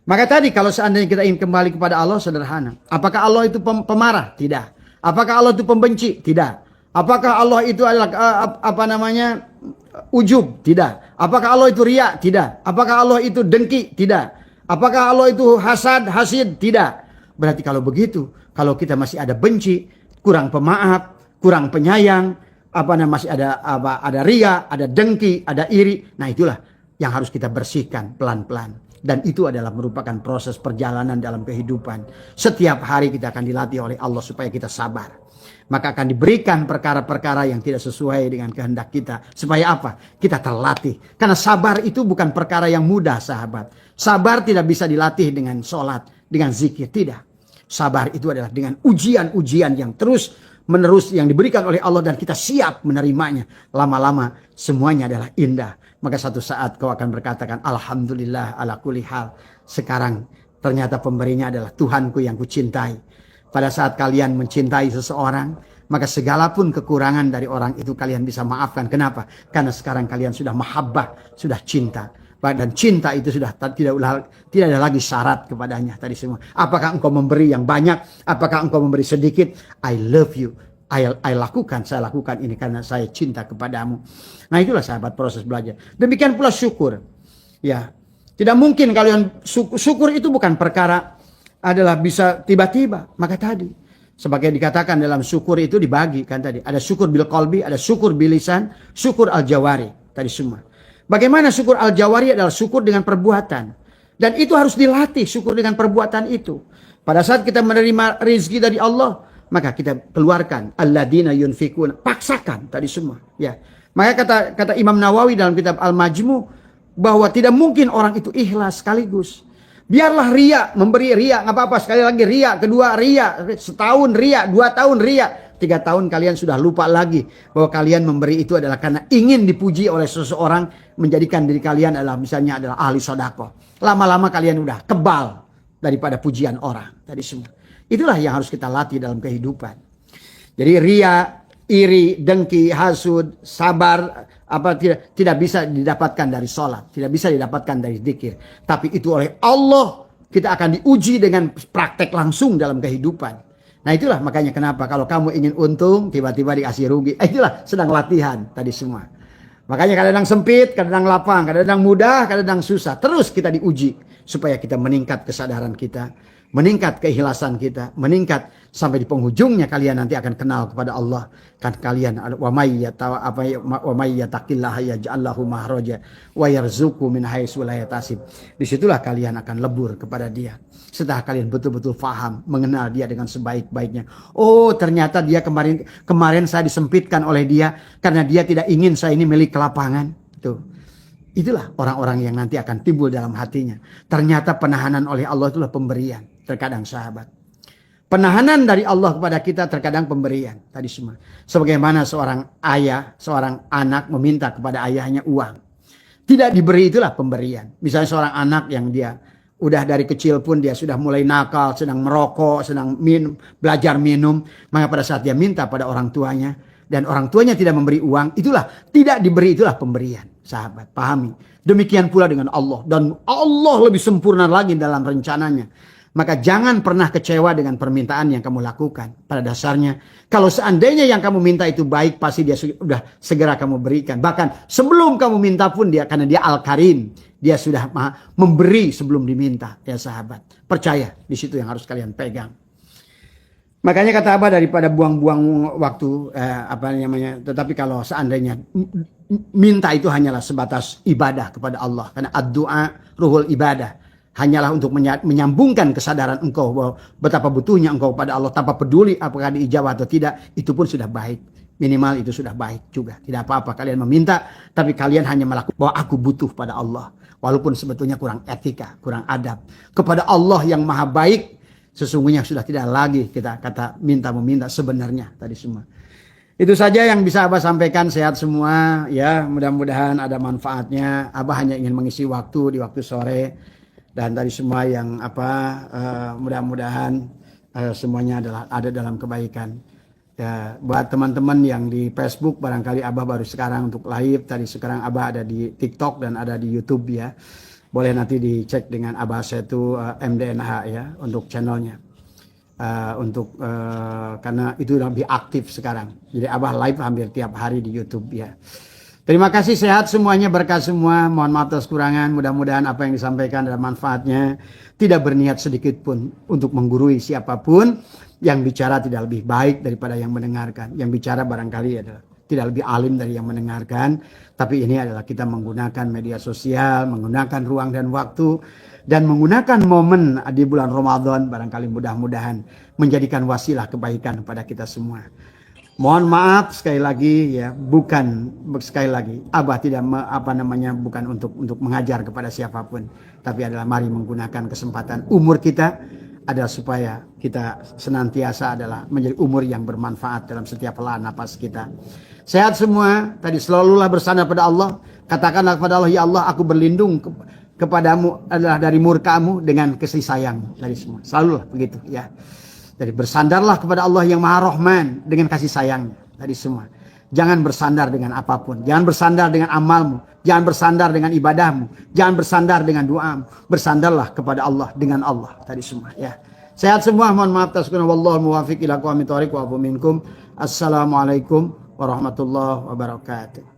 Maka tadi kalau seandainya kita ingin kembali kepada Allah sederhana. Apakah Allah itu pemarah? Tidak. Apakah Allah itu pembenci? Tidak. Apakah Allah itu adalah ujub? Tidak. Apakah Allah itu riya? Tidak. Apakah Allah itu dengki? Tidak. Apakah Allah itu hasid? Tidak. Berarti kalau begitu, kalau kita masih ada benci, kurang pemaaf, kurang penyayang, masih ada riya, ada dengki, ada iri. Nah itulah yang harus kita bersihkan pelan-pelan. Dan itu adalah merupakan proses perjalanan dalam kehidupan. Setiap hari kita akan dilatih oleh Allah supaya kita sabar. Maka akan diberikan perkara-perkara yang tidak sesuai dengan kehendak kita. Supaya apa? Kita terlatih. Karena sabar itu bukan perkara yang mudah sahabat. Sabar tidak bisa dilatih dengan sholat, dengan zikir. Tidak. Sabar itu adalah dengan ujian-ujian yang terus menerus yang diberikan oleh Allah dan kita siap menerimanya. Lama-lama semuanya adalah indah. Maka satu saat kau akan berkatakan alhamdulillah ala kulli hal. Sekarang ternyata pemberinya adalah Tuhanku yang kucintai. Pada saat kalian mencintai seseorang, maka segala pun kekurangan dari orang itu kalian bisa maafkan. Kenapa? Karena sekarang kalian sudah mahabbah, sudah cinta. Dan cinta itu sudah tidak ada lagi syarat kepadanya tadi semua. Apakah engkau memberi yang banyak? Apakah engkau memberi sedikit? I love you. Saya lakukan ini karena saya cinta kepadamu. Nah itulah sahabat proses belajar. Demikian pula syukur. Ya, tidak mungkin kalian syukur itu bukan perkara adalah bisa tiba-tiba. Maka tadi sebagai dikatakan dalam syukur itu dibagi kan tadi. Ada syukur bil qalbi, ada syukur bil lisan, syukur al jawari tadi semua. Bagaimana syukur al jawari adalah syukur dengan perbuatan. Dan itu harus dilatih syukur dengan perbuatan itu. Pada saat kita menerima rezeki dari Allah, maka kita keluarkan alladzina yunfikun, paksakan tadi semua ya. Maka kata Imam Nawawi dalam kitab Al-Majmu bahwa tidak mungkin orang itu ikhlas sekaligus. Biarlah ria, memberi ria, nggak apa-apa, sekali lagi ria, kedua ria, setahun ria, 2 tahun ria, 3 tahun kalian sudah lupa lagi bahwa kalian memberi itu adalah karena ingin dipuji oleh seseorang, menjadikan diri kalian adalah misalnya adalah ahli sedekah. Lama-lama kalian udah kebal daripada pujian orang tadi semua. Itulah yang harus kita latih dalam kehidupan. Jadi ria, iri, dengki, hasud, sabar, tidak bisa didapatkan dari sholat, tidak bisa didapatkan dari zikir. Tapi itu oleh Allah kita akan diuji dengan praktek langsung dalam kehidupan. Nah itulah makanya kenapa kalau kamu ingin untung tiba-tiba dikasih rugi. Itulah sedang latihan tadi semua. Makanya kadang-kadang sempit, kadang-kadang lapang, kadang-kadang mudah, kadang-kadang susah. Terus kita diuji supaya kita meningkat kesadaran kita. meningkat keikhlasan kita, meningkat sampai di penghujungnya kalian nanti akan kenal kepada Allah. Kan kalian wa may yattaqillaha yaj'al lahu makhraja wa yarzuqhu min haitsu la yahtasib. Disitulah kalian akan lebur kepada Dia. Setelah kalian betul-betul faham, mengenal Dia dengan sebaik-baiknya. Oh, ternyata Dia kemarin saya disempitkan oleh Dia karena Dia tidak ingin saya ini milik kelapangan. Tuh. Itulah orang-orang yang nanti akan timbul dalam hatinya. Ternyata penahanan oleh Allah itulah pemberian. Terkadang sahabat. Penahanan dari Allah kepada kita terkadang pemberian. Tadi semua. Sebagaimana seorang ayah, seorang anak meminta kepada ayahnya uang. Tidak diberi, itulah pemberian. Misalnya seorang anak yang dia udah dari kecil pun dia sudah mulai nakal, sedang merokok, sedang belajar minum. Maka pada saat dia minta pada orang tuanya. Dan orang tuanya tidak memberi uang. Itulah tidak diberi, itulah pemberian. Sahabat, pahami. Demikian pula dengan Allah. Dan Allah lebih sempurna lagi dalam rencananya. Maka jangan pernah kecewa dengan permintaan yang kamu lakukan. Pada dasarnya, kalau seandainya yang kamu minta itu baik, pasti dia sudah segera kamu berikan. Bahkan sebelum kamu minta pun dia, karena dia Al-Karim. Dia sudah memberi sebelum diminta. Ya sahabat, percaya. Di situ yang harus kalian pegang. Makanya kata Abah, daripada buang-buang waktu, tetapi kalau seandainya minta itu hanyalah sebatas ibadah kepada Allah. Karena ad-du'a ruhul ibadah. Hanyalah untuk menyambungkan kesadaran engkau bahwa betapa butuhnya engkau pada Allah tanpa peduli apakah diijabah atau tidak, itu pun sudah baik. Minimal itu sudah baik juga. Tidak apa-apa kalian meminta, tapi kalian hanya melakukan bahwa aku butuh pada Allah. Walaupun sebetulnya kurang etika, kurang adab. Kepada Allah yang maha baik, sesungguhnya sudah tidak lagi kita kata minta-meminta sebenarnya tadi semua. Itu saja yang bisa Abah sampaikan. Sehat semua ya, mudah-mudahan ada manfaatnya. Abah hanya ingin mengisi waktu di waktu sore. Dan tadi semua yang mudah-mudahan semuanya adalah ada dalam kebaikan. Ya, buat teman-teman yang di Facebook, barangkali Abah baru sekarang untuk live. Tadi sekarang Abah ada di TikTok dan ada di YouTube ya. Boleh nanti dicek dengan Abah Setu MDNH ya untuk channelnya. Karena itu lebih aktif sekarang. Jadi Abah live hampir tiap hari di YouTube ya. Terima kasih, sehat semuanya, berkah semua. Mohon maaf atas kekurangan. Mudah-mudahan apa yang disampaikan ada manfaatnya. Tidak berniat sedikit pun untuk menggurui siapapun. Yang bicara tidak lebih baik daripada yang mendengarkan. Yang bicara barangkali adalah tidak lebih alim dari yang mendengarkan. Tapi ini adalah kita menggunakan media sosial, menggunakan ruang dan waktu, dan menggunakan momen di bulan Ramadan, barangkali mudah-mudahan menjadikan wasilah kebaikan pada kita semua. Mohon maaf sekali lagi ya, bukan sekali lagi Abah tidak bukan untuk mengajar kepada siapapun, tapi adalah mari menggunakan kesempatan umur kita adalah supaya kita senantiasa adalah menjadi umur yang bermanfaat dalam setiap helaan napas kita. Sehat semua. Tadi selalulah bersandar pada Allah. Katakanlah kepada Allah, ya Allah, aku berlindung kepadamu adalah dari murka-Mu dengan kasih sayang. Dari semua. Selalulah begitu ya. Jadi bersandarlah kepada Allah yang Maha Rahman dengan kasih sayang. Tadi semua. Jangan bersandar dengan apapun. Jangan bersandar dengan amalmu. Jangan bersandar dengan ibadahmu. Jangan bersandar dengan doamu. Bersandarlah kepada Allah dengan Allah. Tadi semua ya. Sehat semua. Mohon maaf atas kekurangan. Wallahu muwaffiq ila aqwamit thoriq wa afu minkum. Assalamualaikum warahmatullahi wabarakatuh.